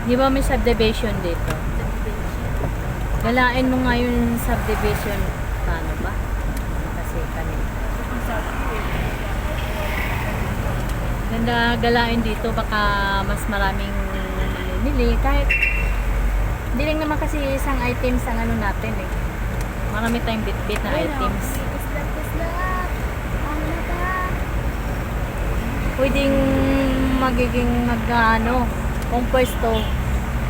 Di ba may subdivision dito? Galain mo nga yung subdivision. Paano ba? Kasi kanina. Ganda galain dito. Baka mas maraming mamimili. Kahit hindi lang naman kasi isang items ang ano natin eh. Marami tayong bit-bit na items. Pwedeng magiging mag-ano kung pwesto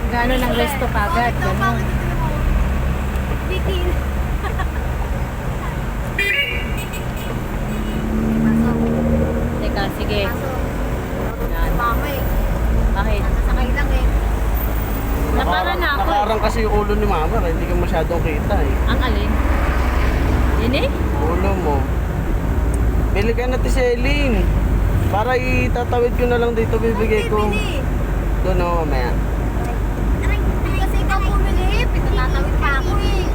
gaano ng resto kagad gano'n. Bitin. Teka, sige. Yan. Mama eh. Bakit? Nakasakay lang eh. Napara na ako. Nakarang kasi yung ulo ni mama, kaya hindi ka masyadong kita eh. Ang alin? Yun eh? Ulo mo. Bili ka na Tiseling. Para itatawid ko na lang dito, bibigay ko. Doon ako mamaya. Aray, kasi ikaw bumili. Pinatatawid pa ako eh.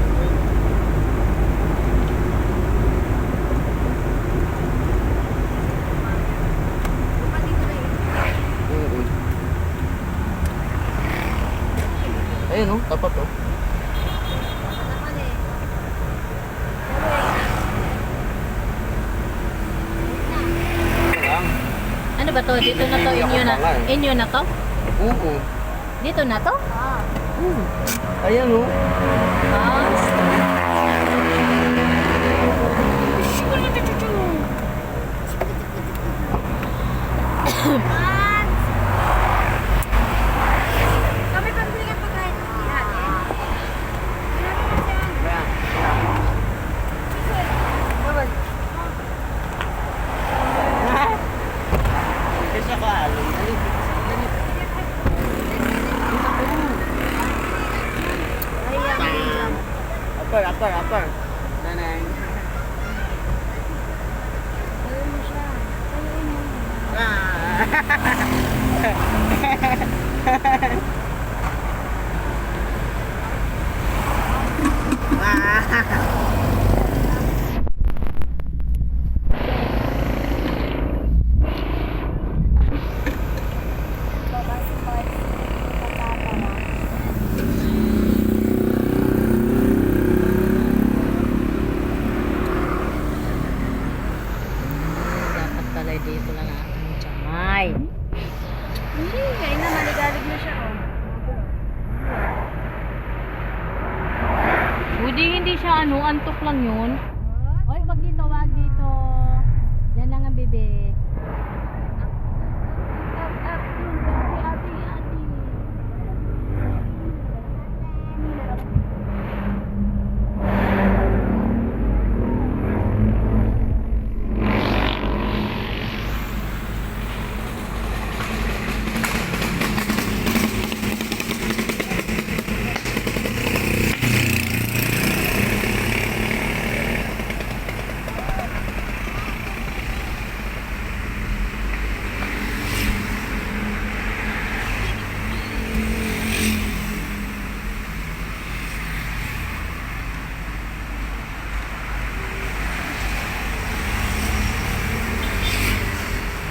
Ayun oh, tapat oh. Ano ba to? Dito na to? Inyo na? Inyo na to? Oo. Dito na to? Ayan oh. Kami pambili ng pagkain ng lahat eh. Kasi ako alin. Upper. Nanay. Dapat pala dito lang ang chamay. Hindi, kaya na maligalig na siya oh. Hindi siya ano, antok lang yun. Oy, wag dito, wag dito. Diyan lang ang bebe.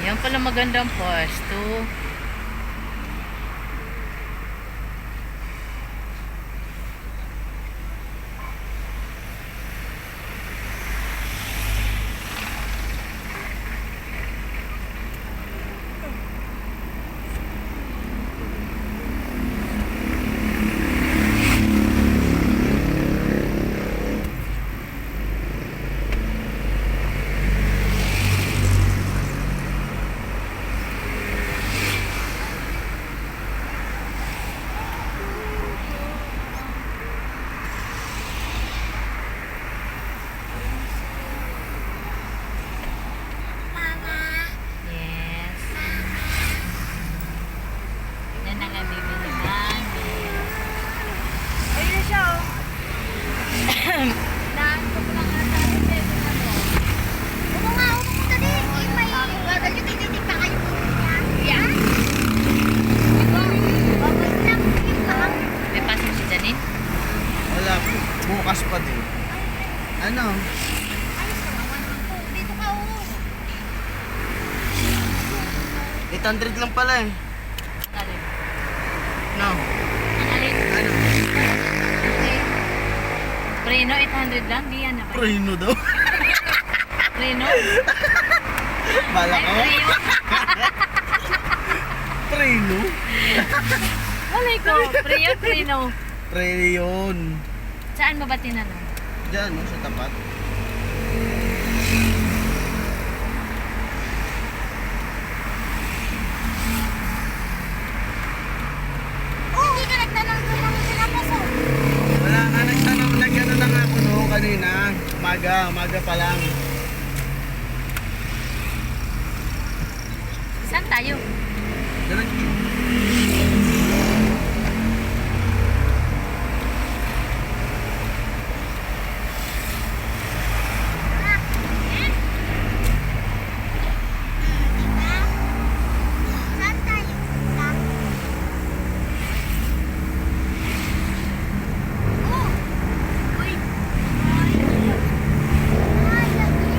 Yan pala magandang pwesto. 800 lang pala eh. Ang alin? No. Ang alin? Ano? Preno, 800 lang? Di yan naman. Preno daw. Preno? Bala Ay, ko. Preno. Preno? Malay ko. Preno, Preno. Preno yun. Saan mo ba tinanong? Diyan, no, sa tapat. Hindi ka nagtanong doon ng sinapaso. Wala nga, nagtanong, nag-ano na nga ako no, kanina. Umaga pa lang. Saan tayo? Diretso. Saan tayo? Oh! Uy! Ay, lagi.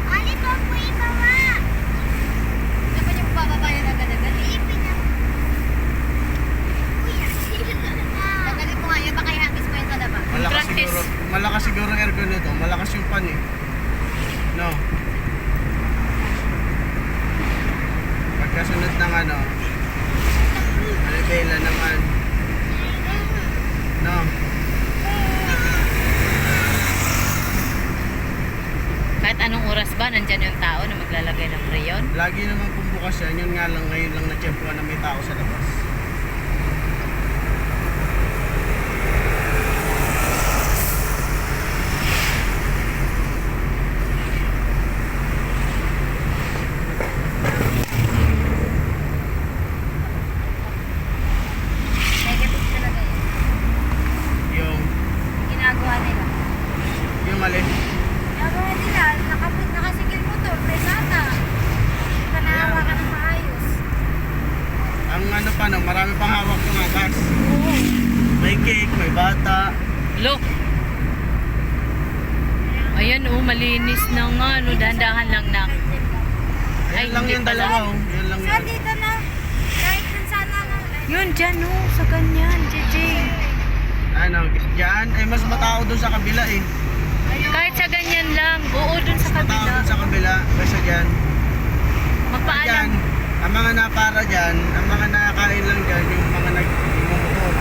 Ali po po ibawa. Dapat yung bababayan agad-agad. Ipin na. Uy, Tanggalin mo nga yan, baka ihagis mo yan sa labas. Malakas siguro aircon nito. Malakas yung pan eh. No. Pagkasunod ng ano, malibela naman. No. Kahit anong oras ba, nandyan yung tao na maglalagay ng preyon? Lagi naman pong bukas yan. Yun nga lang ngayon lang na-tsempuan na may tao sa labas. Negative talaga yun. Yung Ginagawa nila. alin. Nagawa nila, nakasigil mo to, presata. Hindi ka nahawa ka ng maayos. Ang ano pa no, marami pang hawak ng akas. May cake, may bata. Look! Ayan oh, malinis na nga, no, dahan-dahan lang na. Ayan lang hindi yung pala. dalawa oh. Yan lang Saan yun. dito na? Kahit dun sana na. Yun, dyan oh, sa ganyan, JJ. Ano, dyan, eh mas matao doon sa kabila eh. Kahit sa ganyan lang, oo, dun sa Matao kabila. doon sa kabila, kaysa dyan. Magpaalam. Dyan, ang mga napara dyan, ang mga nakakain lang dyan, yung mga nagmumotor.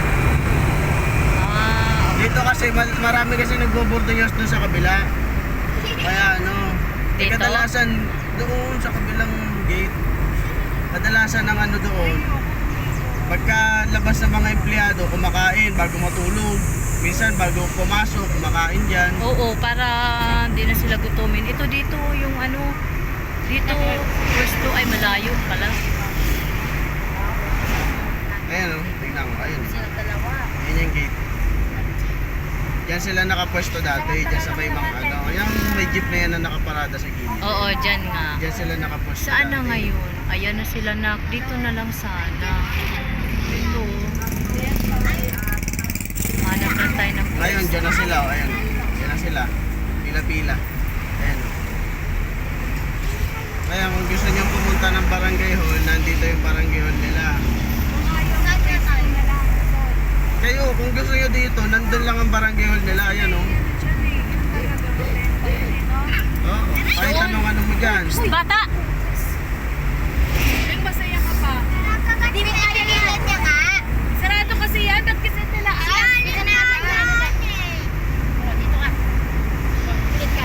Ah, Dito kasi, marami kasi nagbo-boarding house doon sa kabila. Kaya ano, eh, Dito? kadalasan doon sa kabilang gate, kadalasan ng ano doon, pagka labas ng mga empleyado, kumakain bago matulog. Minsan bago pumasok, kumakain dyan. oo, para hindi na sila gutumin. Ito dito, yung ano, dito, pwesto ay malayo pala. Ayan o, tignan ko, ayun. Sila dalawa. Ayan yung gate. Diyan sila nakapwesto dati, dyan sa may mga ano. Yung may jeep na yan na nakaparada sa gilid. Oo, dyan nga. Diyan sila nakapwesto Saan na dati. ngayon? Ayan na sila na. Dito na lang sana. Dito. Hanap na tayo ng Ngayon, dyan na sila, o, ayan. Dyan na sila. Pila-pila. Ayan o. Kaya kung gusto nyo pumunta ng barangay hall, nandito yung barangay hall nila. Saan ka tayo? Kayo, kung gusto nyo dito, nandun lang ang barangay hall nila. Ayan o. Oo. Kahit anong ano mo dyan. bata! Masaya ka pa. Di mo pinagalitan niya nga. Sarado kasi yan. Ba't kasi nila? Dito na Dito ka. Pilit ka.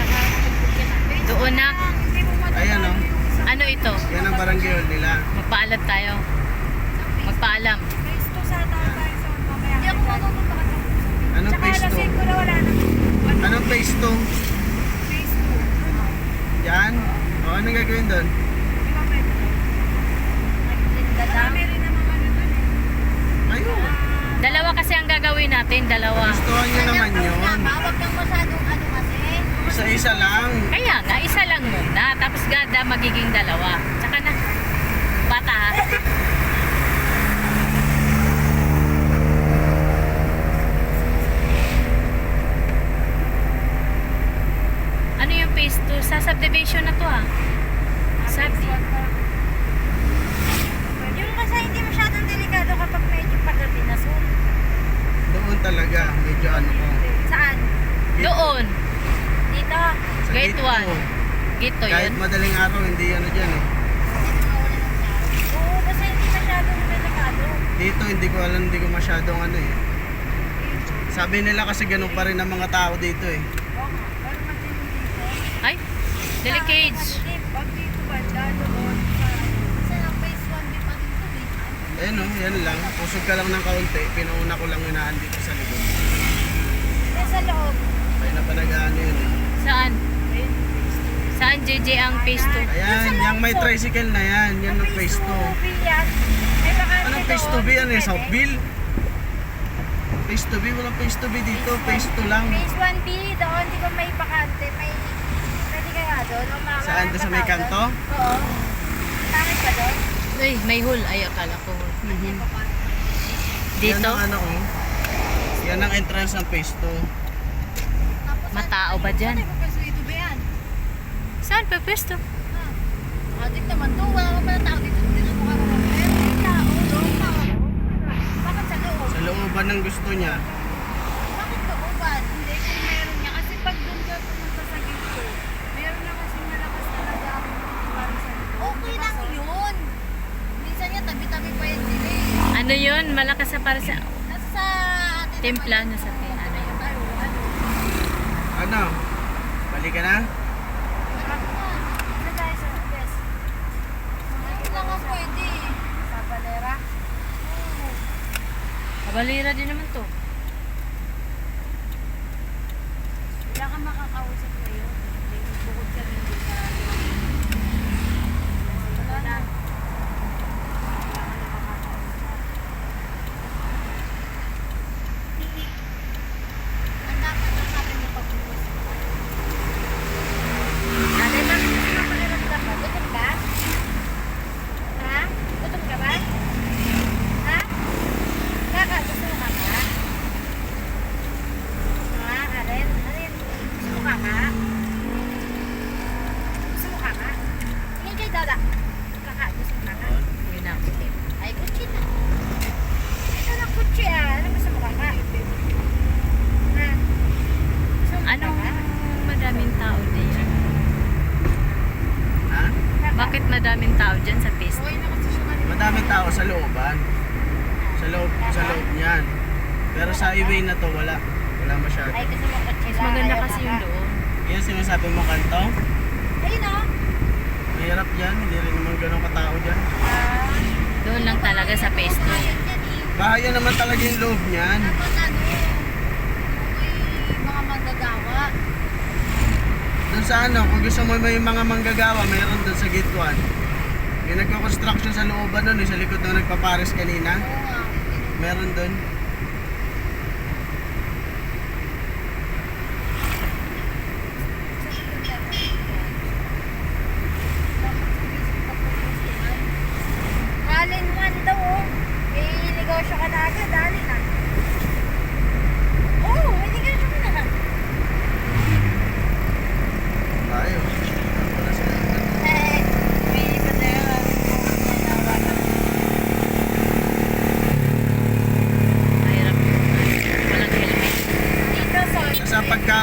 Doon na. Ayan o. Ano ito? Yan ang barangay hall nila. Magpaalam tayo. Magpaalam. Hindi ako mapupunta ka. Anong phase 2? wala na. Anong phase 2? Yan? O, anong gagawin doon? Marami rin naman ano dun eh. Ayun. Dalawa kasi ang gagawin natin. Dalawa. Gustuhan nyo naman yun. Huwag kang masyadong ano kasi. Isa-isa lang. Kaya nga, isa lang muna. Tapos ganda magiging dalawa. Tsaka na. Bata ha. Ano yung phase 2? Sa subdivision na to ha. Sabi. Gito Kahit yun. madaling araw, hindi ano dyan eh. Oo, basta hindi masyadong delikado. Dito, hindi ko alam, hindi ko masyadong ano eh. Sabi nila kasi ganun pa rin ang mga tao dito eh. Oo nga, pero madilim dito. Ay, delicage. Madilim. Pag dito ba, doon sa... Kasi ang phase 1 di pa dito eh. Ayun oh, yan lang. Pusog ka lang ng kaunti. Pinuuna ko lang hinaan dito sa likod. Eh, sa loob. Kaya na pa nag-ano yun eh. Saan? Ayun, Saan JJ ang phase 2? Ayan, yung may tricycle na yan. Yan ang phase 2. yan. May bakante Anong phase 2B? Ano yung Southville? Phase 2B? Walang phase 2B dito. Phase 2 lang. Phase 1B doon, di ba may bakante? May... Pwede kaya doon? O Saan? Doon sa may kanto? Oo. Pangit ba doon? Ay, may hul. Ay, akala ko hul. Yan Dito? ang ano oh. Yan ang entrance ng phase 2. Matao ba dyan? Ano yung pwesto dito ba yan? Saan pa pwesto? Adik naman to, wala ka pala tao dito. Dito mo ka naman. Pero may tao, doon tao. Bakit sa loob? Sa looban ng gusto niya. Bakit looban? Hindi, kung meron niya. Kasi pag doon ka pumunta sa gate, meron na kasi malakas talaga ang para sa loob. Okay lang yun. Minsan niya, tabi-tabi pa yan sila eh. Ano yun? Malakas sa para sa Nasa sa atin timpla naman. na sa ano yun? Ano? Ano? Balik ka na? Sarap na. Isa tayo sa best. Ngayon lang ang pwede eh. Sa Valera. Oo. Kabalira din naman to. Wala kang makakausap ngayon. Bukod ka rin doon sa wala na. Wala ka na makakausap. Ang dapat ang sabi mo pag-uwas mo. Ate, bakit gusto mo pakiramdam mo? Gutom ka? Ha? Gutom ka ba? Ha? Kaka, gusto mo kaka? Ha? Aren? Aren? Gusto mo kaka? Gusto mo kaka? Tingin kay Dada. Kaka, gusto mo kaka? Yun na. Ay, kutsi na. Ito na kutsi ah. Ano gusto mo kaka? Ha? Gusto mo Anong kaka? madaming tao diyan? Ha? Kaka? Bakit madaming tao dyan sa phase 2? Okay na kasi siya kanina. Madaming tao sa looban. Sa loob niyan. Pero sa highway na to, wala. Wala masyado. Ay, gusto mo kutsi Mas lang. maganda Ayaw kasi kaka. yung doon. Yan sinasabi mo kanto. Ayun oh. Mahirap dyan. Hindi rin naman ganun katao dyan. Ah. Doon lang talaga sa phase 2. Ayun yan eh. Bahaya naman talaga yung loob niyan. Dapat ano, may mga manggagawa. Doon sa ano, kung gusto mo may mga manggagawa, mayroon doon sa gate 1. Yung nagko-construction sa looban doon, sa likod ng nagpapares kanina. Oo nga. Meron doon. Alin man daw oh. May negosyo ka na agad, alin na. Oo, may negosyo ka na. Tayo. Wala sila. Eh, may patera. Mahirap yun. Walang helmet. Dito sa Sa pagka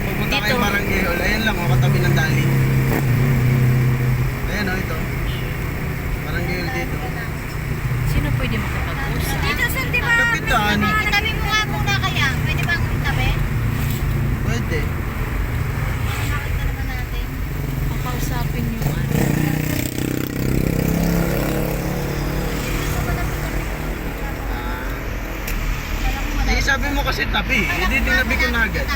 pupunta kayo Dito. Barangay Hall, ayan lang oh, katabi ng dali. Ayan oh, ito. Barangay Hall dito. Sino pwede makapag-usap? Dito sa di ba? Kapitan. Itabi mo nga muna kaya. Pwede bang itabi? Pwede. Makita naman natin. Kakausapin yung ano. Dito malapit kami. Eh, sabi mo kasi tabi. Hindi tinabi ko na agad.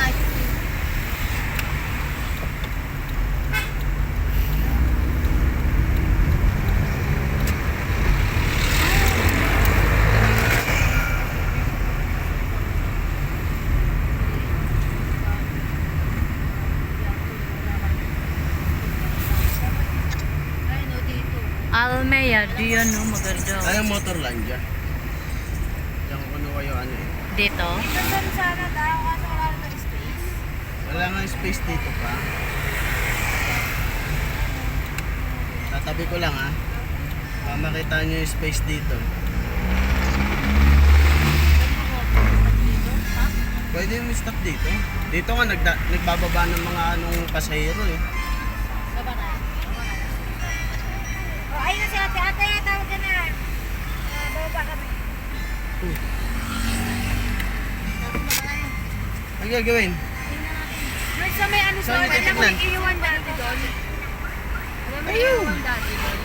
Ay, no, dito. Almeya, diyan no, maganda. Ay, yung motor lang dyan. Diyan ko kunuha yung ano eh. Dito? Dito sana daw kasi wala na space. Wala nga space dito pa. Tatabi ko lang ha. Para makita nyo yung space dito. Pwede yung stop dito. Dito nga nagbababa ng mga anong pasahero eh. Sa Ayun na si ate. Ate, tawag ka na. Bababa kami. Ano gagawin? Doon sa may ano Saan sa niyo alam mo titignan? iiwan dati doon. Alam mo Ayun. iiwan dati doon.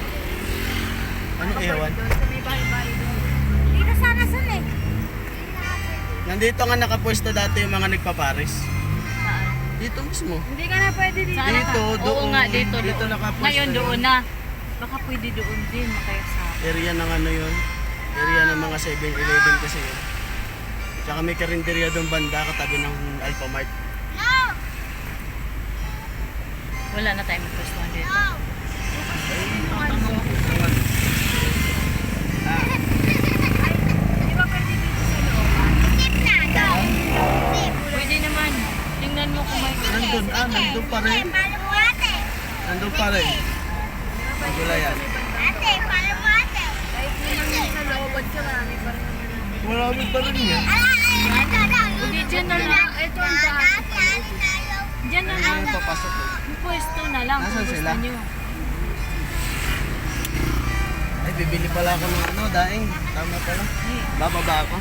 Ano iwan? Doon sa may bahay-bahay doon. Dito sana sun eh. Nandito nga nakapwesto dati yung mga nagpaparis. Saan? Dito mismo. Hindi ka na pwede dito. Saan Dito, ka? doon. Oo nga, dito. Dito doon. nakapwesto Ngayon yun. doon na. Baka pwede doon din. Kaya sa Area ng ano yun. Area ng mga 7-Eleven kasi yun. Tsaka may karinderya doon banda katabi ng Alphamart. wala na tayong magpwestuhan dito. Ah, Di ba pwede dito sa loob? Pwede naman. Tingnan mo kung may nandun pa rin. Nandun pa rin. Wala yan. Kahit naman sa loob at sa marami pa rin. Marami pa rin yan. Hindi, dyan na lang. Ito ang bahay. Dyan na lang. Ano papasok doon? Yung pwesto na lang. Nasaan kung gusto sila? nyo. Ay, bibili pala ako ng ano, daing. Tama pala. Bababa ako.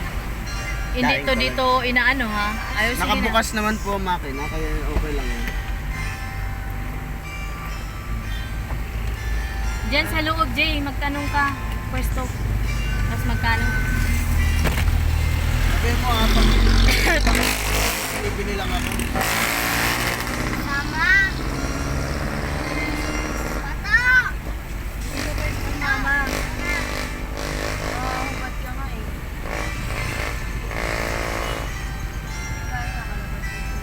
Hindi Daing to pala. dito inaano ha. Ayos Nakabukas naman po ang makina, kaya okay lang yun. Diyan sa loob, Jay, magtanong ka. Pwesto. Tapos magkano? Sabi mo nga, pag bibili lang ako. Mama. Oh, ba't ka nga eh? Kaya nakalabas dito.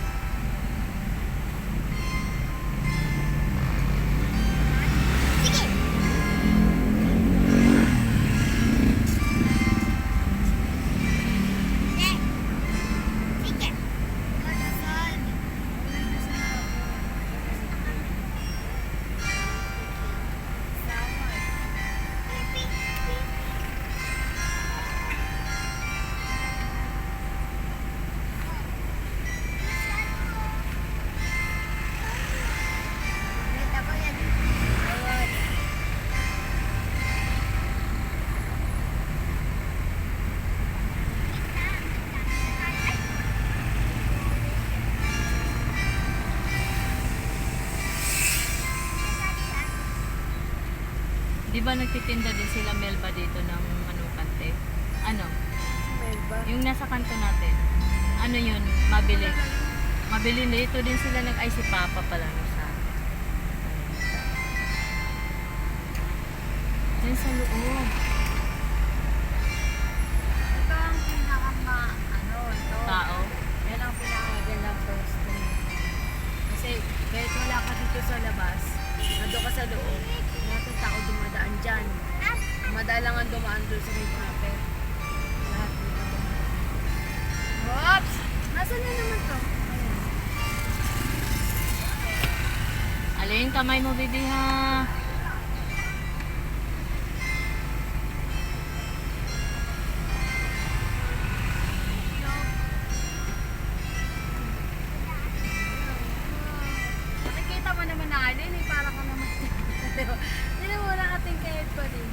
Di ba nagtitinda din sila Melba dito ng ano, kante? Ano? Melba. Yung nasa kanto natin. Ano yun? Mabili. Mabili dito din sila ay si Papa pala no, sa yan sa loob. Ito ang ano, ito. Tao. Yan ang pinakamagandang first thing. Kasi kahit wala ka dito sa labas, nando ka sa loob, lahat ng tao dumadaan dyan. Madalang ang dumaan doon sa may proper. Lahat nila dumaan. Oops! Nasaan na naman to? Ayan. Alin kamay mo, bibi ha? Nakikita mo naman na Alin eh, para ka naman. Hindi mo wala ating kahit pa rin.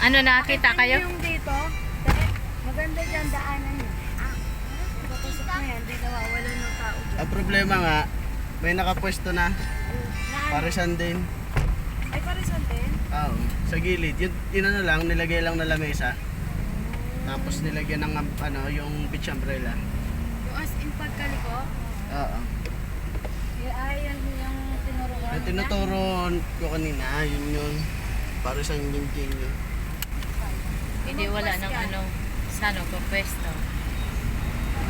Ano, nakakita kayo? Yung dito, dahil maganda dyan daanan yun. Papasok na yan, di nawawala ng tao dyan. Ang problema nga, may nakapwesto na. Naan? Parisan din. Ay, parisan din? Oo, sa gilid. Yun ano lang, nilagay lang na lamesa. Tapos nilagyan ng ano, yung beach umbrella. Yung as in pagkaliko, Oo. ay yung tinuruan Yung tinuturo ko kanina, yun. Parisan yung yun. Hindi wala ng ano, sa ano, pwesto.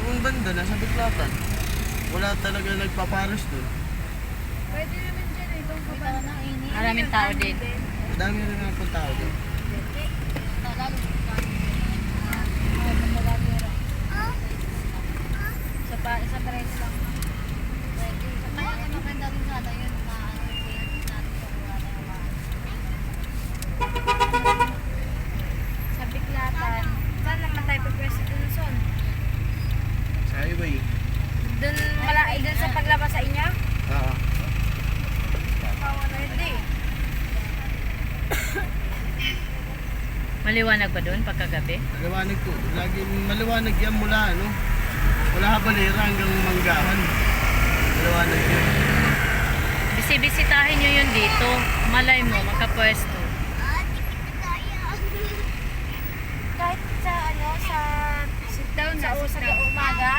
Doon banda, nasa Biklatan. Wala talaga nagpaparos doon. Pwede naman dyan eh, itong kabanda. Maraming tao din. Dami rin ang tao doon. Sa preso lang. Pwede. Kaya maganda rin sana yun. Sa Biklatan. Saan naman tayo pagpwesto dun, Son? Sa highway. Dun sa paglabas sa inyo? Oo. Hindi. Maliwanag ba doon pagkagabi? Maliwanag to. Lagi maliwanag yan mula ano. Mula Habalera hanggang Manggahan. Maliwanag yan. Bisibisitahin nyo yun dito. Malay mo, magkapwesto. Kahit sa sa sit down sa umaga.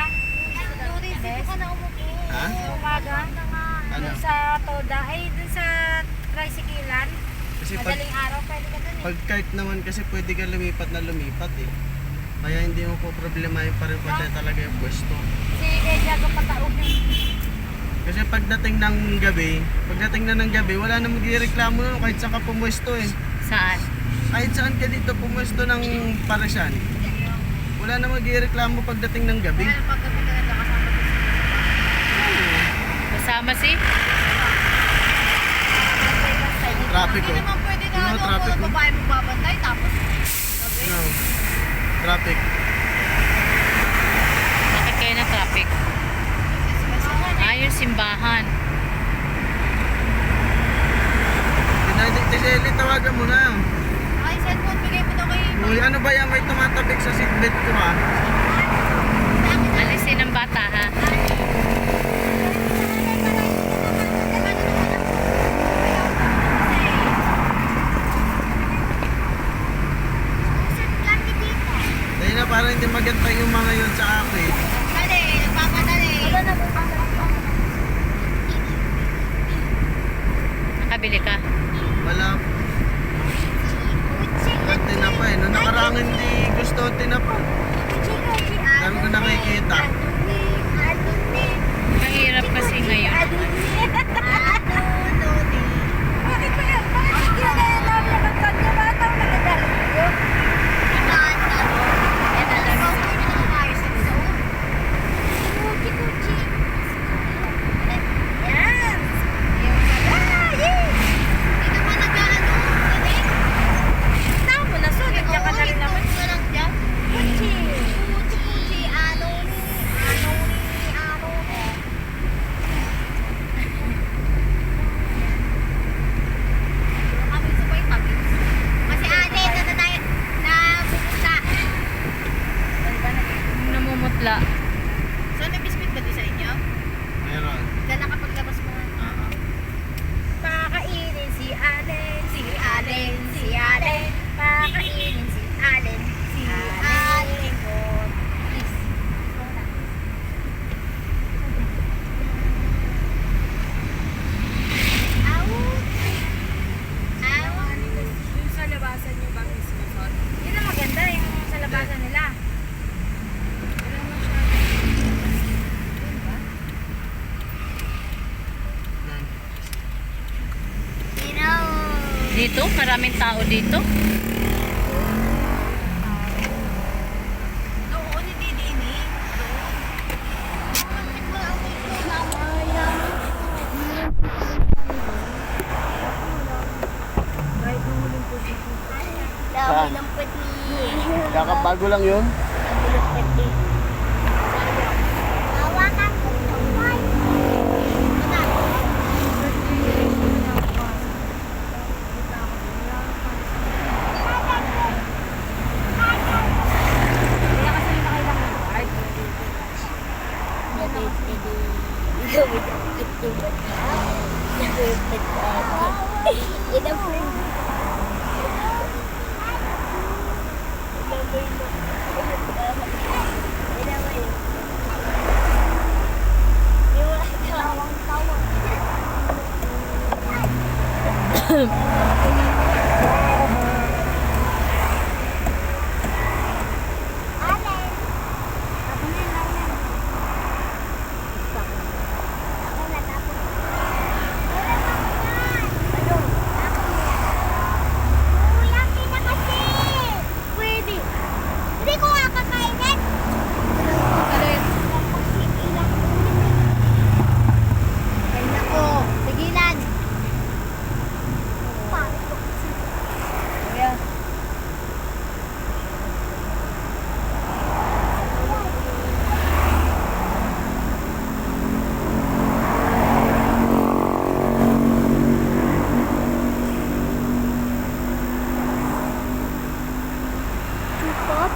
Dito ka na umupo. Ha? Sa umaga. Ano? Dun sa Toda. Ay, dun sa tricyclean. Kasi Madaling araw, pwede ka dun eh. pag kart naman kasi pwede ka lumipat na lumipat eh. Kaya hindi mo po problema yung pare-pare talaga yung pwesto. Si Edja ka pataog yun. Kasi pagdating na ng gabi, wala na magreklamo nun kahit saan ka pumwesto eh. Saan? Kahit saan ka dito pumwesto ng parisan. Wala na magreklamo pagdating ng gabi. Dahil paggabi ka na kasama ko Kasama si? Traffic Hindi oh. naman pwede na Ano, ano, traffic mga oh. babae magbabantay tapos gabi. No. Traffic. Bakit kayo na traffic? Yung simbahan. Tinali, tawagan mo na. Ay, cellphone, bigay mo daw kay Uy, ano ba yan? May tumatabik sa seatbelt ko ha. Alisin ang bata ha. Dahil na parang hindi magantay yung mga yun sa akin. Dali, nagpapadali. Wala na mo Nakabili ka. Wala. Ba't tinapa eh? Nung nakaraan hindi gusto ang tinapa. Dami ko nakikita. Mahirap kasi ngayon. Bakit ba yan? Bakit hindi na yan namin nakagkat niya? Bata ang nakagalit ko. Kuchi-kuchi. Yan. Hindi naman nag-ano. Tama mo na, so. Nandiyan ka na rin naman. Kuchi. Kuchi. Ano ni. Kami sabay tabi. Kasi ate, na tayo na pupunta. Namumutla. So, may biscuit ba di sa inyo? Meron. Dala kapag labas mo. Pakainin si Allen, si Allen, si Allen. Pakainin si Allen, si Allen. Please. Yung sa labasan nyo ba mismo, Son? Yun ang maganda, yung sa labasan nila. Walang masyadong. Yun ba? Dito, maraming tao dito. Doon, hindi din eh. Saan? ng pati. Kakabago lang yun. ng pati. Hawakan ko.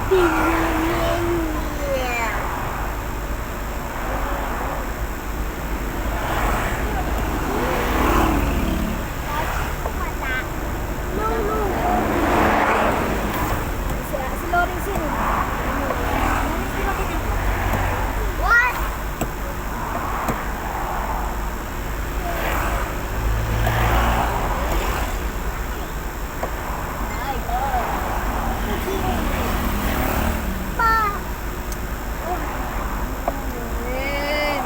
Si Loring sino? What? Ay, Pa! Oh. Ayan.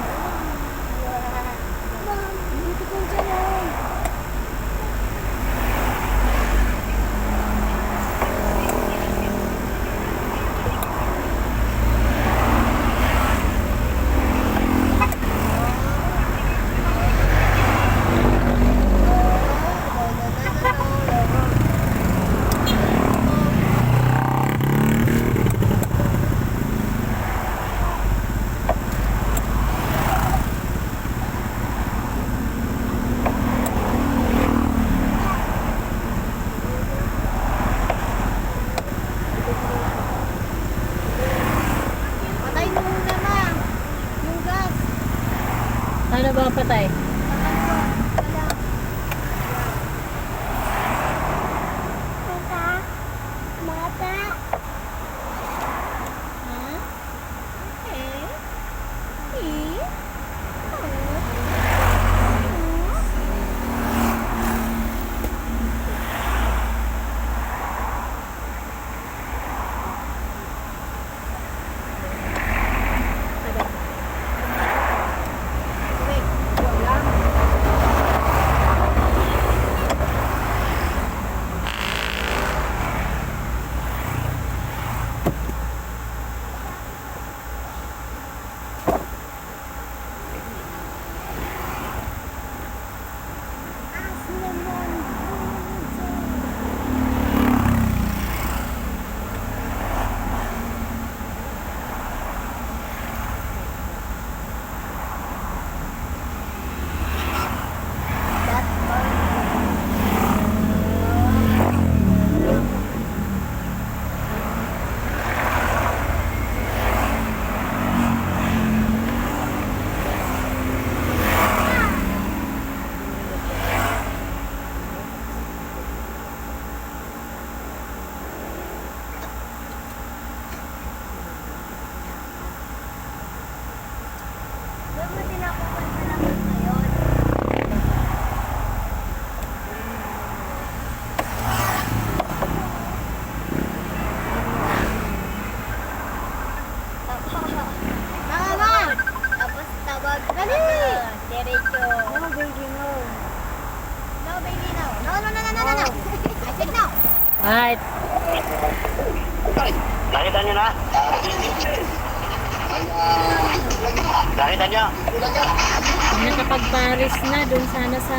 Dito ko dyan eh. Patay mo muna ma. Yung gas. Ano ba patay? Mata. Huh? Okay. Doon mo din ako naman ngayon. Mama! Tapos tawag. Dali! Diretso. No, baby, no. No, baby, no. No, no, no, no, no, no. I said no. Right. Nakita nyo na? Nakita nyo? Nakapag-Paris na dun sana sa...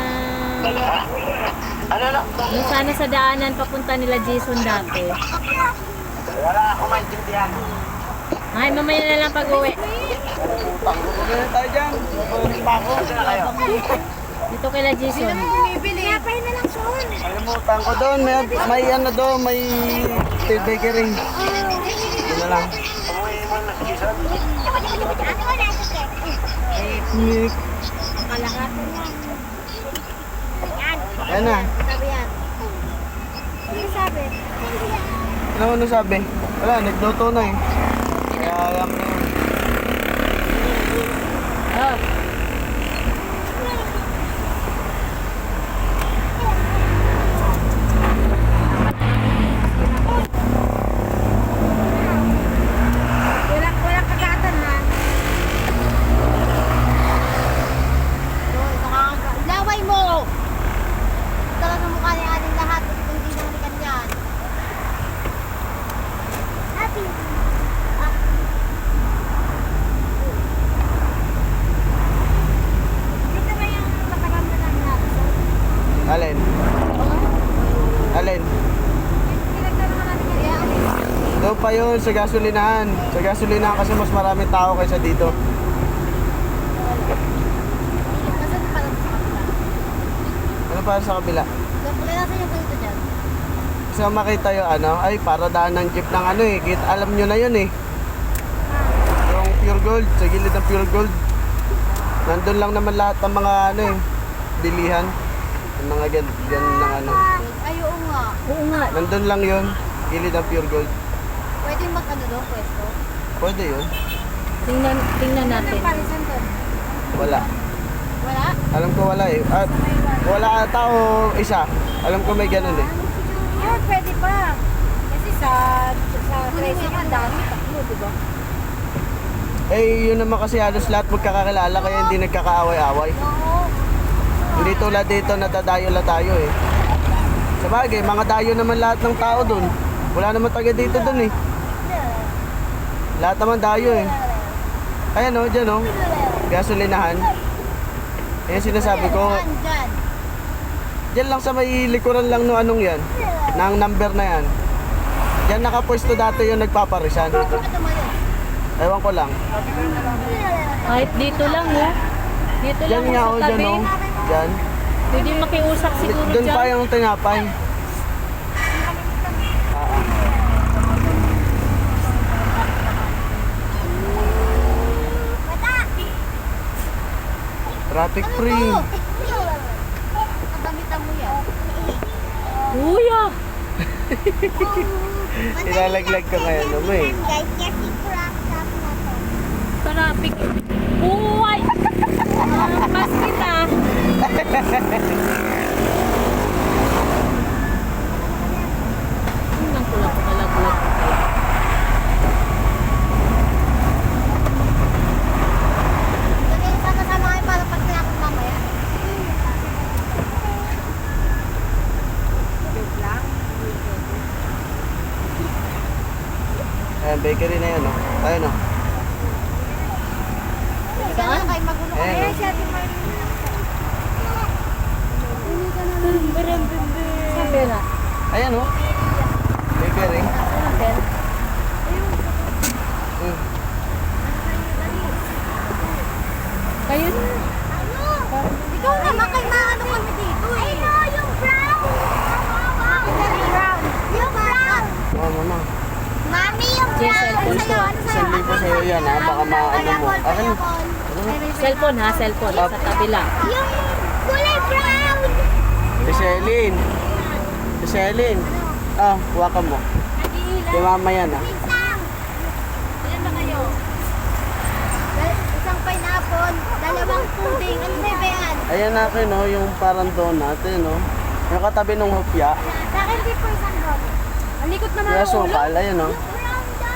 Ano na? Dun sana sa daanan papunta nila Jason dati. Wala akong maintindihan. Ay, mamaya na lang pag-uwi. Pagkukunin tayo dyan. Saan na kayo? Dito kila Jason. Pinapay na lang soon. Kalimutan ko doon. May ano doon. May steel bakery. Yun na lang. Umuwi mo na si Jason. Ano ba nasa set? Nick. Kalahatan lang. Yan. Yan na. Sabi yan. Ano sabi? Ano sabi? Wala, nagluto na eh. Kaya alam na yun. Oh. Walang kagatan ha. Laway mo! Talaga mukha ni ating lahat. Kung hindi nangalikan yan. Happy. Dito ba yung matagal na natin? Alin? Alin? Pinagtanungan natin kaya. Doon pa yun sa gasolinahan. Sa gasolinahan kasi mas maraming tao kaysa dito. Nasaan pa lang sa kapila? Ano para sa kabila? Kaya nasa yung ganito dyan? gusto ko makita yung ano, ay para daan ng jeep ng ano eh. Alam nyo na yun eh. Yung Pure Gold, sa gilid ng Pure Gold. Nandun lang naman lahat ng mga ano eh, bilihan. Yung mga gan ng ano. Ay, oo nga. Oo nga. Nandun lang yun, gilid ng Pure Gold. Pwede mag-ano doon, pwesto? Pwede yun. Tingnan natin. Anong parisan doon? Wala. Wala? Alam ko wala eh. At wala ata o isa. Alam ko may ganun eh. Yun, pwede pa. Kasi sa preso ang dami, tatlo, di ba? Eh, yun naman kasi halos lahat magkakakilala kaya hindi nagkakaaway-away. Oo. Hindi tulad dito natadayo lang tayo eh. Sabagay, mga dayo naman lahat ng tao dun. Wala naman taga dito dun eh. Lahat naman dayo eh. Ayan o, dyan o. Gasolinahan. Ayan sinasabi ko. Saan dyan? Dyan lang sa may likuran lang no anong yan. Nang number na yan. Dyan nakapwesto dati yung nagpaparisan. Ano mo yun? Ewan ko lang. Kahit dito lang, oh. Dito Dyan lang nga sa o, dyan tabi. o. Dyan. Pwede makiusap siguro Doon dyan. pa yung tinapay. Traffic free. Nakagamitan mo yan. Kuya! Ilalaglag ka ngayon mo eh. Guys, kasi crack na to. Traffic. Uy! Pas kita. Tingnan ko lang kung malaglag. Lagay sama-sama kayo para pag tinapos mamaya. Joke lang. Ayan, bakery na yan o. Ayun o. Saan? Kayo magulo ka. Ayan, Eh, oh. si Ate Marlene. Saan pera? Ayan o. Bakery. Saan ang pera? Mm. Kayo na. Ano? Ikaw naman kay maano kami dito eh. Ay no, yung brown. Yung brown. Oh, mama. Mami, yung Yes, brown. cellphone Ano ko. sa'yo? Ano sa'yo? 1,000 sa'yo yan ha. Baka maano mo. Akin. Cellphone ha, cellphone. Sa tabi lang. Yung kulay brown. Si Celine. Si Celine. Ah, huwakan mo. Kay mama yan ha. Isang. Ilan ba kayo? Isang pineapple, dalawang pudding. Ano na ba yan? Ayan natin no, yung parang donut eh no. Yung katabi ng hopya. Sa akin di po isang brown. Ang likot naman Kaya ang ulo. sukal, ayan no. Yung brown da.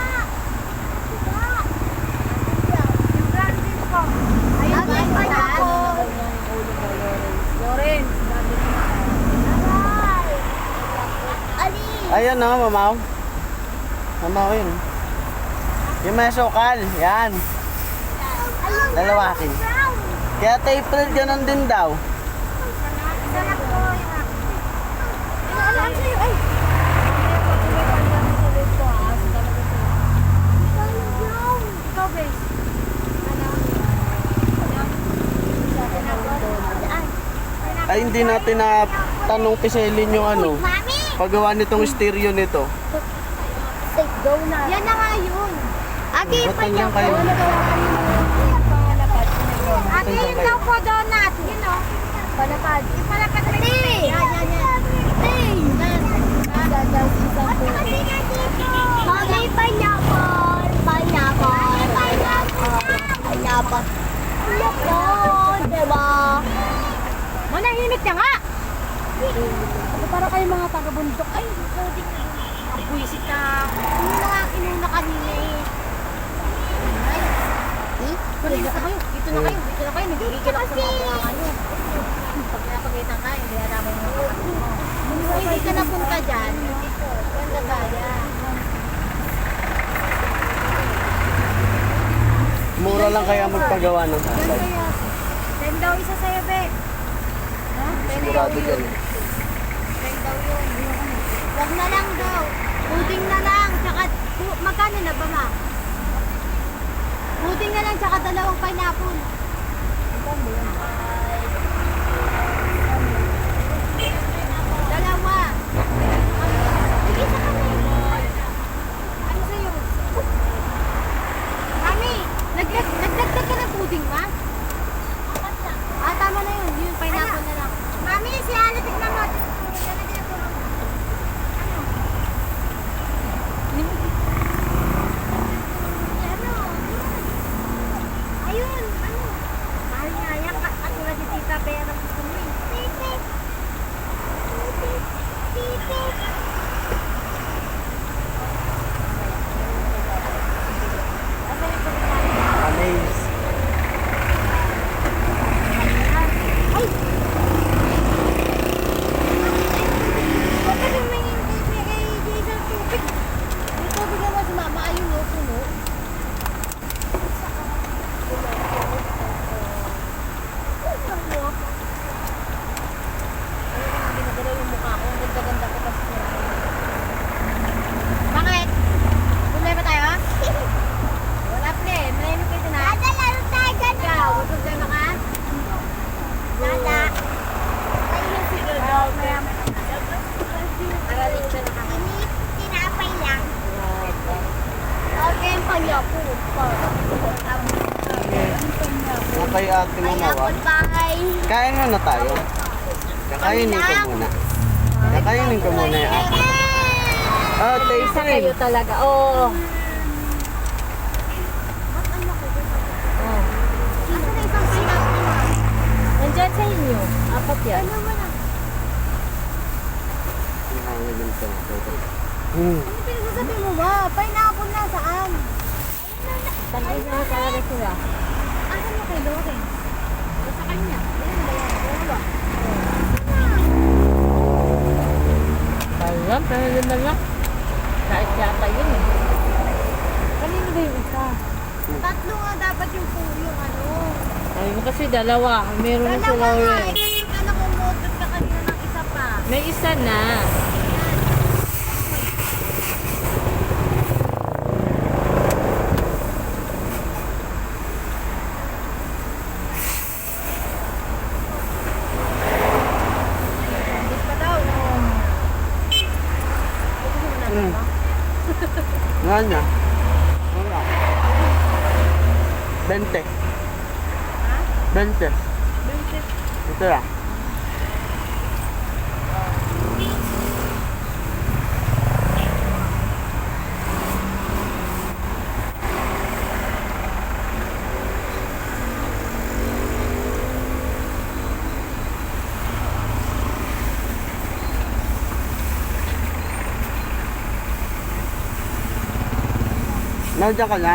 Yung brown din po. Ayun ba yung pineapple? Lawrence. Aray. Ali. Ayan no, mamaw. Mamaw yun. Yung may sukal, yan. Dalawakin. Brown. Kaya April ganun din daw. Sarap ko. Alam sa'yo. Ay. Ikaw, Bes. Ay hindi natin na tanong piselin yung ano. Mami! Paggawa nitong stereo nito. Safe go na. Yan na nga yun. Ate, Ba't nandiyan kayo? Ate, yun daw po donut. Yun o. Palapad. Yung palapad. Ate! Yan. Mami, pineapple. Pineapple. Diba? Manahimik ka nga! Para kayo mga taga-bundok. Ay, loading na. Ang buwisit na. Ano na nga inuna kanina eh. Dito na kayo. Nagigigil ako sa mga buwangan nyo. Pag napagitan ka, hindi na namin mga kapatid mo. Kung hindi ka napunta dyan, yan nagaya. Mura lang kaya magpagawa ng Yan tatay. kaya. 10 daw isa sa'yo, Be. Ha? 10 daw Sigurado yun. dyan. 10 daw yun. Wag na lang daw. Pudding na lang. Tsaka, magkano na ba, ma? Pudding na lang, tsaka dalawang pineapple. Dalawa. Mga kay ate mo nawa. Bye. Kain na tayo. Kakainin ko muna. Kakainin ko muna yung ate. Oh, Isa taste kayo talaga. Oo. Oh. Asa na isang pineapple? Nandyan sa inyo. Apat yan. Hmm. Ano pinagsasabi mo ba? Pineapple na saan? Tanay na talaga sila. Asan mo kay Loren? Sa kanya. Ayun ba yan? Ayun ba? Alam, pero lima lang. Kahit yata yun eh. Kanino ba yung isa? Tatlo nga dapat yung ano. Ay mo kasi dalawa. Meron na si Dalawa nga. Lauren. Eh, kasi ka nakumutot ka kanina ng isa pa. May isa na. Hindi pa daw. Hmm. Nga niya. Wala. 20. 20. Ito lang. Nandiyan ka na?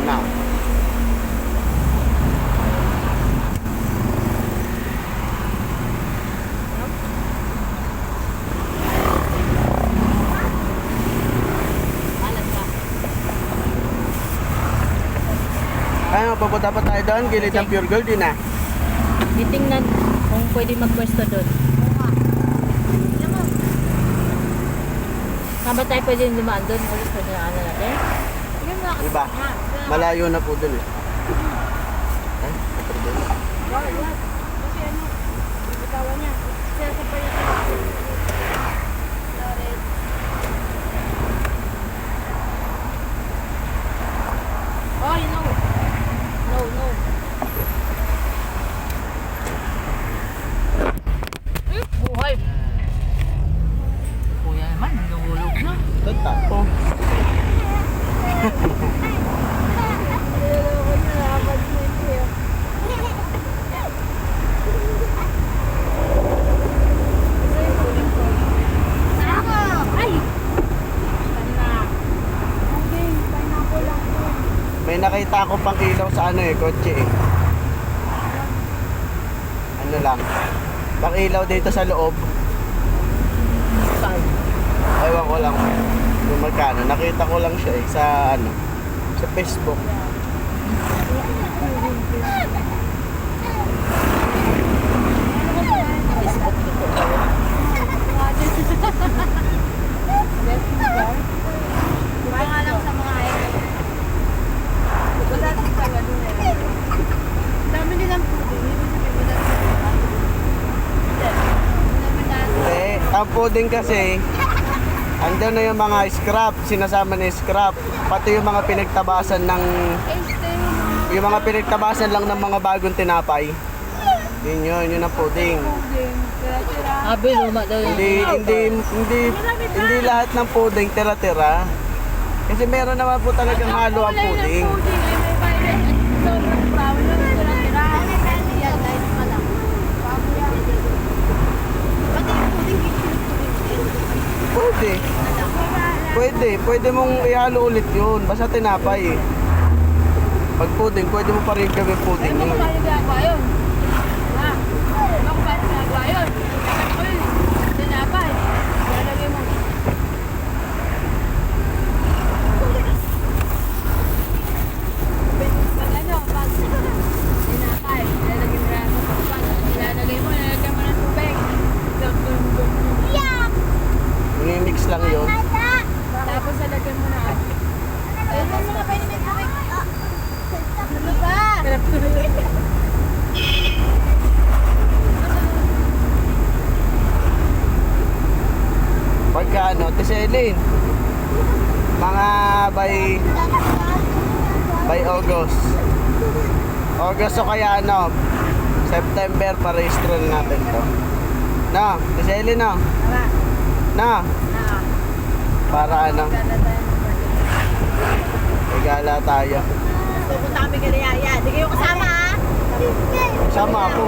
Na. Alat pa. Ano, papunta pa tayo doon? Gilid ng Pure Gold din ah. Titingnan kung pwede magpwesto doon. Alam mo, Saan ba tayo pwede dumaan doon? Ulit pwede na ano natin? yun nga kasi. Diba? Malayo na po doon eh. Ay, kapag doon. Wag. Kasi ano, bitawan niya. Siya sa pala siya. Loren. Oh, no. No, no. Buhay. Kuya naman, nahulog na. Tata po. Niloloko niya, nakapag siya. Ako! Ay! Okay, pineapple lang po. May nakita ako pang ilaw sa ano eh, kotse eh. Ano lang. Pang ilaw dito sa loob. Saan? Ewan ko lang kung magkano. Nakita ko lang siya eh, sa ano, sa Facebook. Facebook dito. Diba nga lang sa mga ito. Wala din pala doon eh. Dami nilang pudding. Hindi mo sabihin wala din pala. Hindi naman natin. Hindi, ang pudding kasi, andyan na yung mga scrap, sinasama na yung scrap. Pati yung mga pinagtabasan ng, yung mga pinagtabasan lang ng mga bagong tinapay. Yun ang pudding. Abi, luma daw yun. Hindi lahat ng pudding tira-tira. Kasi meron naman po talagang halo ang pudding. Pwede mong ihalo ulit yun. Basta tinapay eh. Pag pudding, pwede mo pa rin gawin pudding yun. Mix lang yun. Tapos lalagyan mo na. Ayun mo na pwede may tubig. Ano ba? Selin. Mga by August. August o kaya ano, September pa-register na natin to. Na, si Selin na. Na. Para ano, regala tayo. Pupunta kami kay Yaya. Di kayo kasama ha? Sama ako.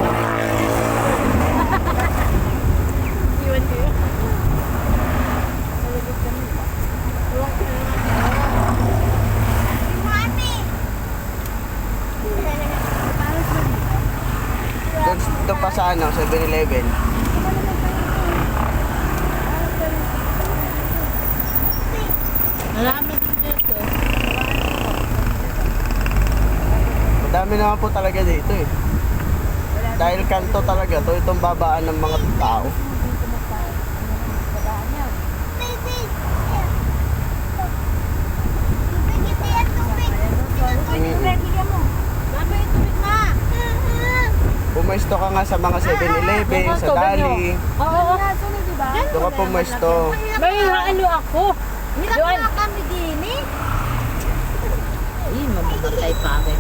Iwan kayo. Doon pa sa ano, 7-Eleven. Marami din dito. Madami naman po talaga dito eh. Dahil kanto talaga to, itong babaan ng mga tao. Pumesto ka nga sa mga 7-Eleven, sa Dali. Oo. Doon ka pumesto. May ano ako. Hirap na kami din eh. Ay, mamamatay pa rin.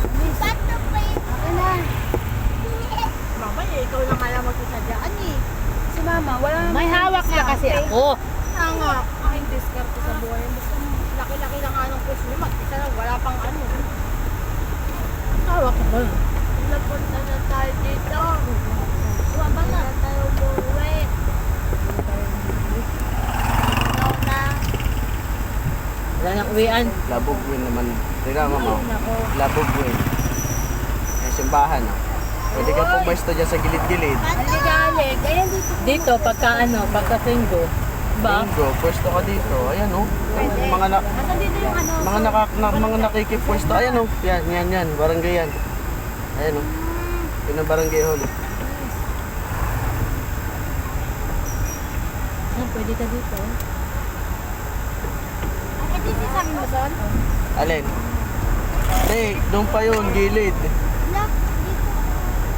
Mama, ikaw na nga lang magsasadyaan eh. Si Mama, wala naman. May hawak na kasi ako. Nga, aking diskarte sa buhay. Basta laki-laki lang nga ng puso. Mag-isa lang, wala pang ano. Hawak ko ba? Napunta na tayo dito. Waba na. Tayo buwi. Ikaw na. Wala nang uwian. Labog-win naman. Tingnan mo mo. Nako. Labog-win. May simbahan ah. Pwede ka pumesto dyan sa gilid-gilid. Aligalig. Ayan dito. Dito, pagka Singgo. Ba? Bingo, pwesto ka dito. Ayan oh. Mga na, Asan dito yung ano? mga nakikipwesto. Ayan oh. Yan. Barangay yan. Ayan oh. Yun ang barangay hall. Ah, pwede ka dito. Ay, dito sa amin mo, Son? Alin? Hindi, doon pa yun, gilid.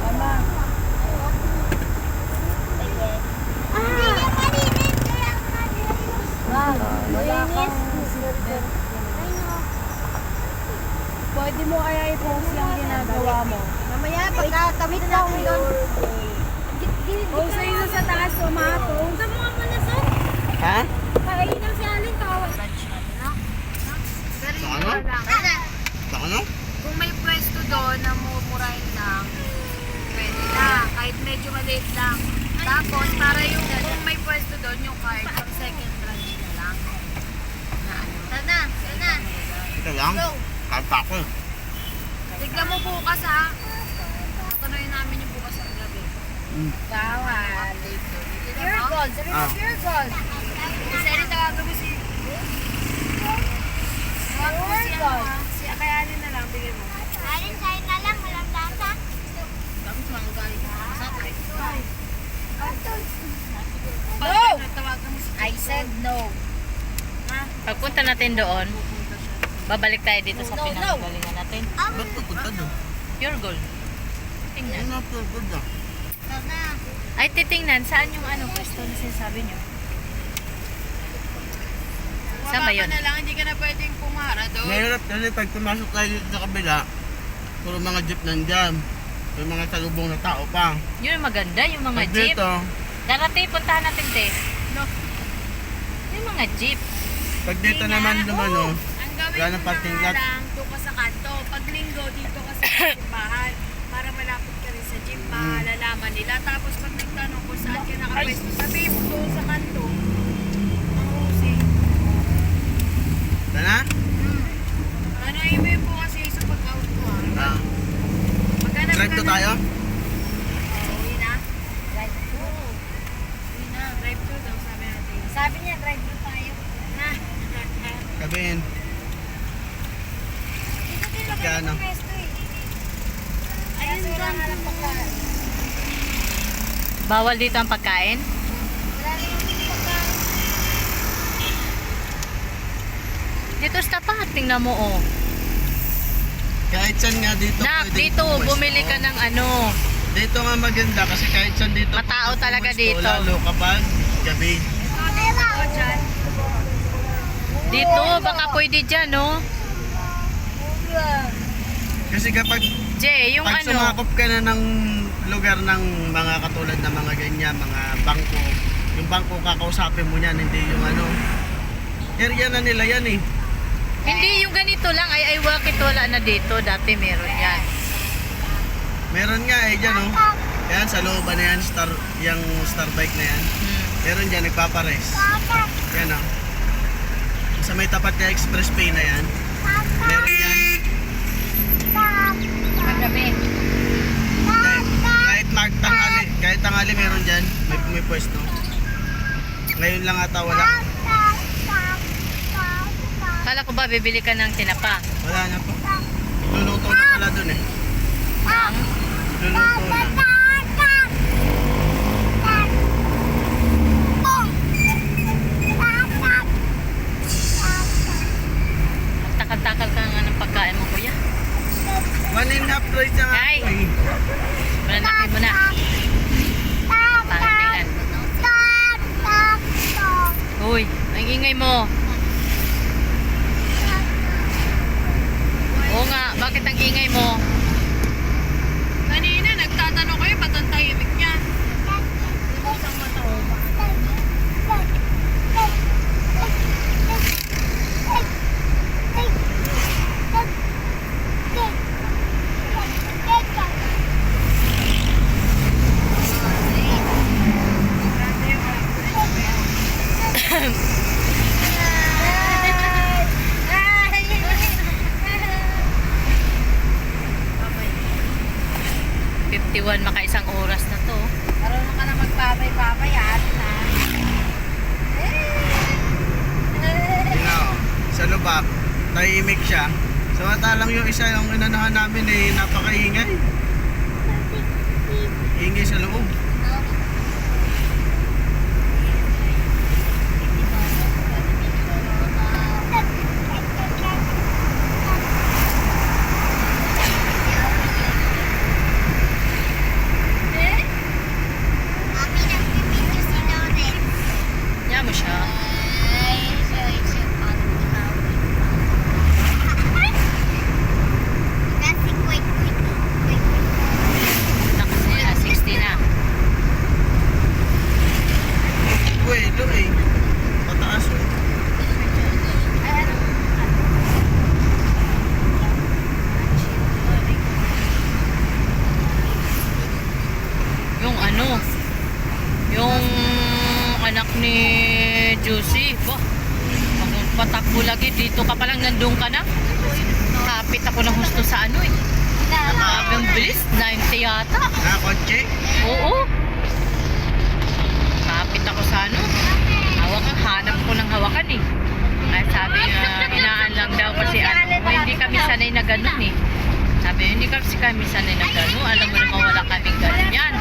Wala. Dito. Mama. Pwede mo kaya i-post yung ginagawa mo. Mamaya, pagkakamit natin doon. Post na yun sa taas, sumato. Huwag mo nga muna, Son. Ha? Kainan si Alin, kawa. Pero Baka no? Baka no? kung may pwesto doon na mumurahin lang, pwede na. Kahit medyo maliit lang. Tapos, para yung kung may pwesto doon, yung card, pang second tranche na lang. Na ano. Sana. Ito lang. Kanta ko. Tignan mo bukas ha. Tutuloy namin yung bukas ng gabi. Bawal. Pure gold. Sabi mo, Ah. pure gold. Kasi rin tawagin mo si... Tawagin mo si ano ha. Si Akayanin na lang, bigyan mo. Alin sa'yo na lang, walang lasa. Tapos mga galing sa atin. No! Tawagan mo si I said no. Pagpunta natin doon, babalik tayo dito sa pinanggalingan natin. Ba't pupunta doon? Pure gold. Ano Tingnan. na purpod ah? Ay, titingnan. Saan yung ano, pwesto na sinasabi nyo? Saan ba yun? na lang, hindi ka na pwedeng pumara doon. Mahirap kasi pag pumasok tayo dito sa kabila, puro mga jeep nandyan. May mga salubong na tao pa. Yun ang maganda, yung mga Pag jeep. dito, Darati, puntahan natin, te. Yung mga jeep. pag dito naman lumano, Ang gawin wala mo nang parking na lot. lang, doon ka sa kanto. Pag linggo, dito ka sa simbahan. Para malapit ka rin sa gym, malalaman nila. Tapos pag nagtanong kung saan ka nakapwesto, sabihin mo doon sa kanto. Ang husay. Sana? Ano i-mail po kasi sa pag-out ko ha. Ah. Maghanap Drive ka to na- tayo? Uwi na? Drive to. Uwi na, drive to daw sabi natin. Sabi niya, drive thru tayo. Na. Sabihin. Dito din lang Magkano? yung pesto eh. Ayun Wala doon. nga lang pagkain. Bawal dito ang pagkain. Wala rin yung pagkain. Dito sa tapat, tingnan mo, oh. Kahit saan nga dito Nak, pwedeng dito, pumuesto. bumili ka ng ano. Dito nga maganda kasi kahit saan dito Matao pwedeng talaga pumuesto, dito. Lalo kapag gabi. Ako dyan. Dito, baka pwede dyan, no? Kasi kapag Jay, yung pag ano, sumakop ka na ng lugar ng mga katulad na mga ganyan, mga bangko, yung bangko kakausapin mo niyan, hindi yung ano, area na nila yan eh. hindi yung ganito lang, ay wakit wala na dito. Dati meron yan. Meron nga eh dyan oh. Yan, sa looban na yan, yung star bike na yan. Meron dyan, nagpapares. Yan oh. Sa may tapat na expressway na yan, meron yan. Magabi. Kahit tanghali meron dyan, may pwesto. Ngayon lang ata wala. Kala ko ba bibili ka ng tinapa? Wala na po. Luluto na pala dun eh. Ang Luluto na. takal-takal ka nga ng pagkain mo, kuya. 1.5 price na nga Ay! po eh. Mananakin mo na. Pangitilan. Uy, ang ingay mo. Oo nga, bakit ang ingay mo? Kanina, nagtatanong kayo, ba't ang tahimik niya? Isang mata o makaisang oras na to. Marunong ka na magpapay-papay, ate na. Yun na oh. Sa lubak, tahimik siya. Samantalang yung isa yung inanahan namin eh, napakaingay. Ingay sa loob. Mami, nagpipidyo si Loren. Niya mo siya. Ay, siya, paano tinawag? Kasi quick. Nakas nila, 60 na. Uy, ito eh. Pataas oh. Ay, ano? Yung ano, yung anak ni Juicy, bah, patakbo lagi, dito ka palang nandun ka na. Kapit ako ng husto sa ano eh. Grabe ang bilis, 90 yata. Na kotse. Oo. Kapit ako sa ano. Hawakan, hanap ko ng hawakan eh. Ay sabi niya, inaan lang daw kasi ano, hindi kami sanay na ganun eh. Sabi niya, hindi kami sanay na ganun. Alam mo naman wala kaming ganyan.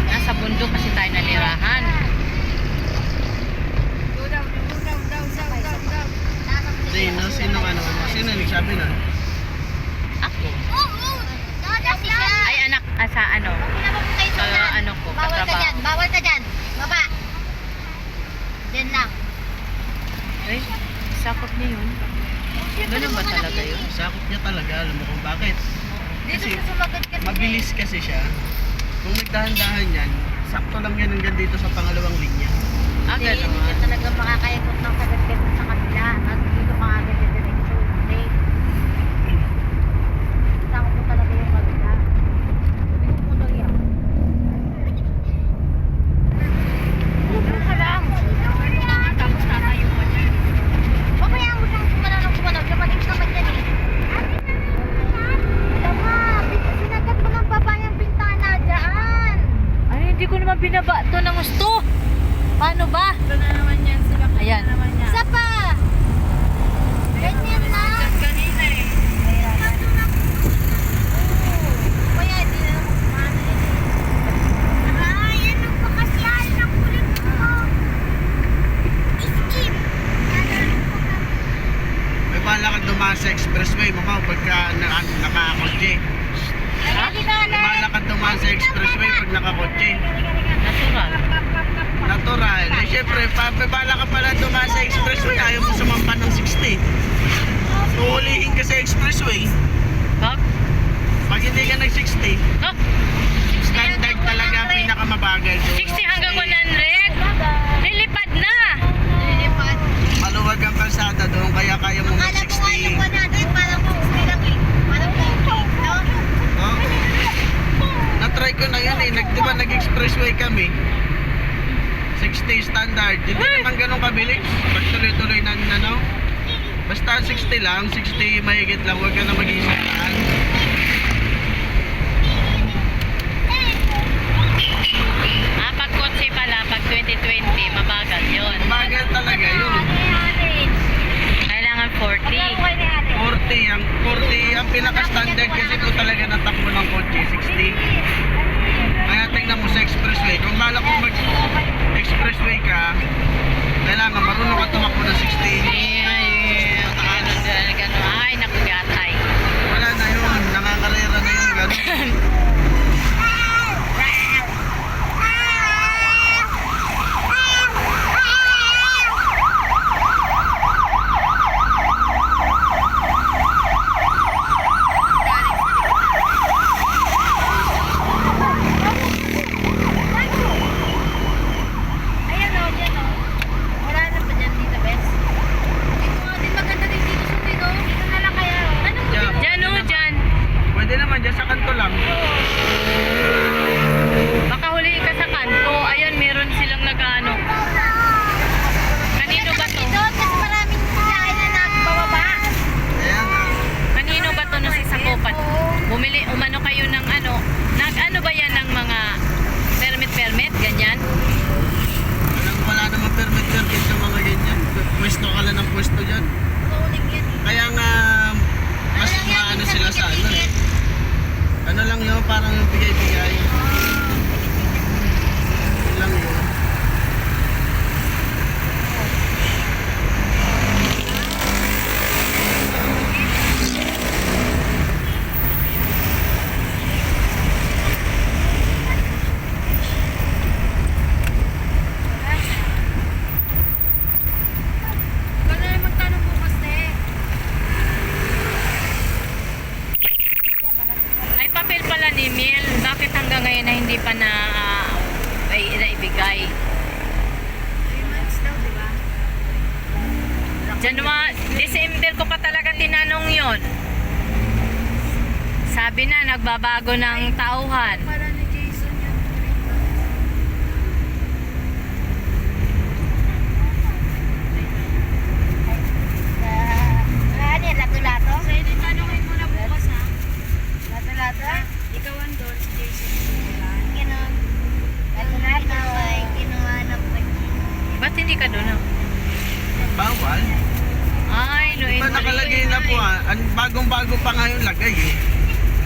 Nasa bundok kasi tayo nanirahan. Sino ano? Sino nagsabi na? Ako. Dada siya. Ay anak, sa ano? Sa ano ko, Bawal ka katrabaho. dyan, bawal ka dyan. Baba. Diyan lang. Ay, sakop niya yun. Ganun ba talaga yun? Sakop niya talaga, alam mo kung bakit. Dito Kasi sa sumagot kasi. mabilis kasi siya. Kung nagdahan-dahan yan, sakto lang yan hanggang dito sa pangalawang linya. Ah, Hindi, ganun. hindi ka talaga makakayakot ng sagat-gagot sa kabila. At dito ka agad yung diretso. Hindi. Sakot mo talaga yung kabila. Sabi ko lang yan. Huwag ka lang. Tapos tatayo ka dyan. Pabayaan mo siyang kumanang. Dumating naman yan eh. Tama, sinagat mo ng baba yung bintana dyan. Ay, hindi ko naman binaba to ng gusto. Paano ba? Ito na naman yan sila. Ayan. Na naman yan. Isa pa. Ganyan lang. Kanina eh. Kaya hindi na naman kumana yun eh. Ay, ano pa kasi ang kulit mo? Skip. May bala ka dumaan sa expressway, mama, pagka nakakotse. Ay, May bala ka dumaan sa expressway pag nakakotse. Natural. Natural. Eh, syempre, bala ka pala dumaan sa expressway, ayaw mo sumampa ng 60. Uulihin ka sa expressway. Bak? Pag hindi ka nag-60, Oh, standard talaga pinakamabagal. 60 hanggang 100? Lilipad na! Lilipad. Maluwag ang kalsada doon, kaya kaya mo Akala ko nga yung mag-60. 100, parang 60 lang eh. Parang 50, no? Oh. Na-try ko na yun eh. Di ba nag-expressway kami? 60 standard. Hindi naman ganun kabilis. Pag tuloy-tuloy na ano. Basta 60 lang, 60 mahigit lang. Huwag ka na mag-isipaan. Pag kotse pala, pag 2020, mabagal yun. Bagal talaga yun. Kailangan 40. 40 ang pinaka-standard kasi po talaga natakbo ng kotse, 60. Kaya tingnan mo sa expressway. Kung bala kong mag-expressway ka, kailangan marunong ka tumakbo ng 60. Ay, naku, gatay. Wala na yun. Nakakarera na yun. Ganun. Ayan o, dyan o. Wala na pa dyan dito, Bes. Dito nga din maganda din dito sa dito. Dito na lang kaya o. Ano mo Diyan. Diyan o, dyan. Pwede naman dyan sa kanto lang. Baka huliin ka sa kanto. Ayun, meron silang nag-ano. Kanino ba to? Dito kasi maraming sasakyan na nagbababa. Ayan nga. Kanino ba to no sa Sakupan? Bumili, umano kayo ng ano. Nag-ano ba yan ng mga permit, ganyan? Wala naman permit sa mga ganyan. Pwesto ka lang ng pwesto dyan. Tuling yan. Kaya nga, mas maano sila sa ano eh. Ano lang yun, parang yung bigay-bigay. Yun lang yun. Ikaw na lang magtanong bukas na eh. Ay, papel pala ni Mil. Bakit hanggang ngayon na hindi pa na naibigay? 3 months daw, di ba? December ko pa talaga tinanong yon. Sabi na, nagbabago ng tauhan. Para ni Jason yun. Ano yan? Lato-lato? Sa'yo din tanongin mo na bukas ha. Lato-lato? Ikaw andun, si Jason. Kinuha. Lato-lato. Kinuha na po. Ba't hindi ka doon? Ah? Bawal. Ay, no Diba entry. nakalagay na po ah. Bagong-bago pa nga yung lagay eh.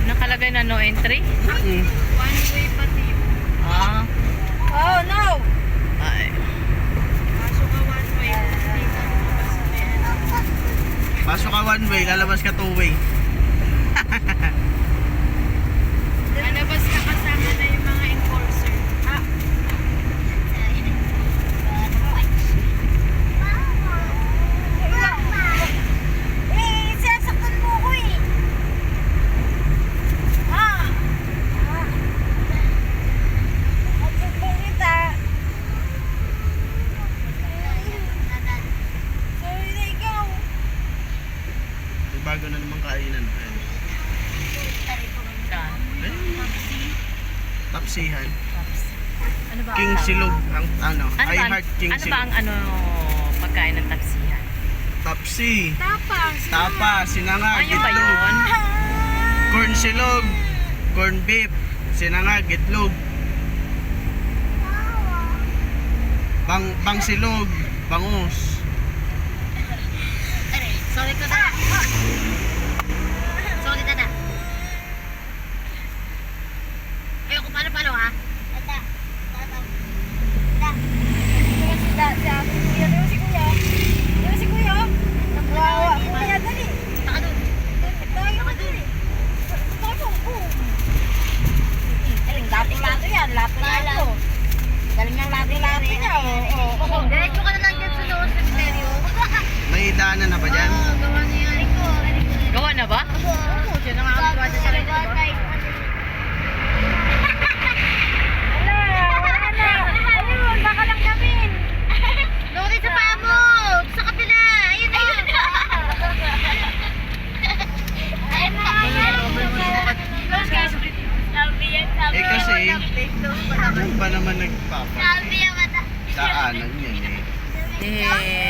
Nakalagay na no entry? Mm. One way pati yun. Ah. Oh, no! Ay. Pasok ka one way. Dito. Pasok ka one way, lalabas ka two way. Lalabas ka kasama na yung mga enforcer. Ah. Sasaktan mo ko eh. Ah. Kita. Sorry na ikaw. May bago na naman kainan. Ayun. Saan? Ayun. Tapsihan. Ano ba? King Silog. Ang ano, Ano I ba, Heart King ano ba Silog. ang ano pagkain ng tapsihan? Tapsi. Tapang. Tapa, sinangag, Ayun ba itlog. yun? Corn silog. Corn beef. Sinangag, itlog. Bang silog. Bangus. Sorry ka na. Sorry ka na. Ayoko paano ha? Si Kuya. Si Kuya. Nagwawa. Kuya, dali. Taka doon. Tayo ka dali. Galing lato-lato yan. Lato-lato. Galing ng lato-lato niya. Oo. daanan na ba dyan? Oo, gawa niya yan. Gawa na ba? Oo, dyan nakakagawa siya sa rito, diba? Baka lang gamin. Lori sa paa mo! Sa kapila! Ayun na! Sabi yan, Eh kasi, dyan ba naman nagpapa? sabi yan, mata. Daanan yan eh. Eh,